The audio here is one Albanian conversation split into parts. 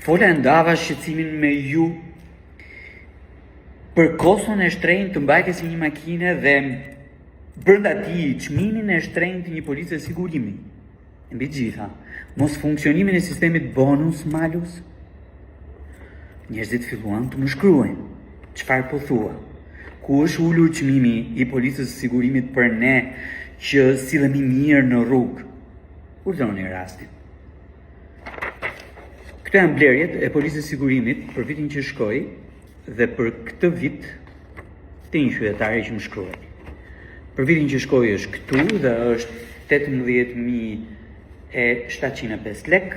Fola ndava shqetësimin me ju për koston e shtrenjtë të mbajtjes së një makine dhe brenda tij çmimin e shtrenjtë të një policie sigurimi. Mbi të gjitha, mos funksionimin e sistemit bonus malus. Njerëzit filluan të më shkruajnë. Çfarë po thua? Ku është ulur çmimi i policisë së sigurimit për ne që sillemi mirë në rrugë? Urdhëroni rastin. Këto janë blerjet e policisë së sigurimit për vitin që shkoi dhe për këtë vit të një qytetari që më shkruaj. Për vitin që shkoi është këtu dhe është 18.705 lek.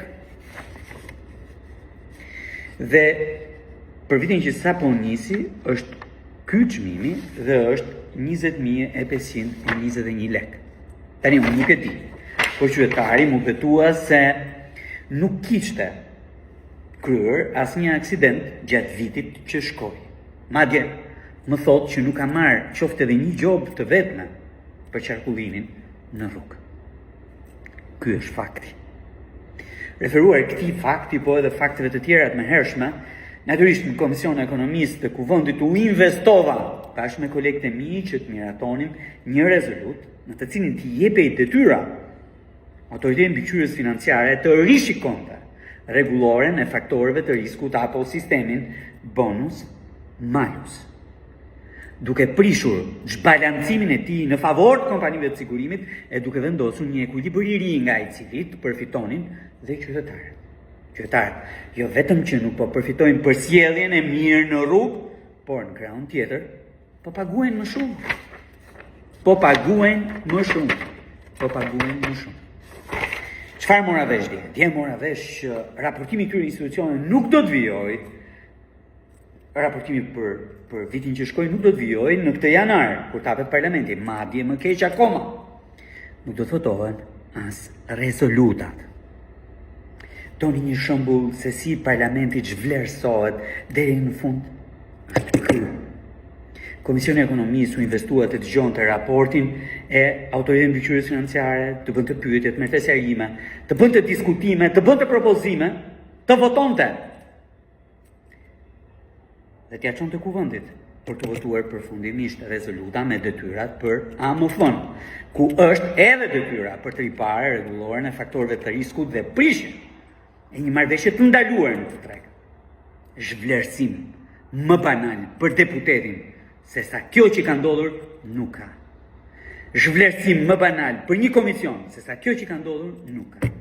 Dhe për vitin që sapo nisi është ky çmimi dhe është 20.521 lek. Tani unë nuk e di, por qytetari më betua se nuk kishte kryer asnjë aksident gjatë vitit që shkoi. Madje më thotë që nuk ka marrë qoftë edhe një gjobë të vetme për qarkullimin në rrugë. Ky është fakti. Referuar këtij fakti, po edhe fakteve të tjera të mëhershme, natyrisht në Komisionin e Ekonomisë të Kuvendit u investova bashkë me kolegët e mi që të miratonim një rezolut në të cilin t'i jepej detyra autoritetin mbikëqyrjes financiare të rishikonte rregulloren e faktorëve të riskut apo sistemin bonus malus, duke prishur zhbalancimin e tij në favor të kompanive të sigurimit e duke vendosur një ekuilibër i ri nga i cili të përfitonin dhe qytetarët. Qytetarët jo vetëm që nuk po përfitojnë për sjelljen e mirë në rrugë, por në krahun tjetër po paguajnë më shumë. Po paguajnë më shumë. Çfarë mora vesh dje? Dje mora vesh që raportimi i këtyre institucioneve nuk do të vijojë. Raportimi për vitin që shkoi nuk do të vijojë në këtë janar, kur të hapet parlamenti, madje më keq akoma. Nuk do të votohen as rezolutat. Doni një shembull se si parlamenti zhvlerësohet deri në fund? Është ky. Komisioni i Ekonomisë u investua të dëgjonte raportin e autoritetit mbikëqyrjes financiare, të bënte pyetje, të merrte serime, të bënte diskutime, të bënte propozime, të votonte. Dhe t'ia çonte kuvendit për të votuar përfundimisht rezoluta me detyrat për AMF-n, ku është edhe detyra për të riparë rregulloren e faktorëve të riskut dhe prishjen e një marrëveshje të ndaluar në të treg. Zhvlerësim më banal për deputetin se sa kjo që ka ndodhur nuk ka. Zhvlerësim më banal për një komision se sa kjo që ka ndodhur nuk ka.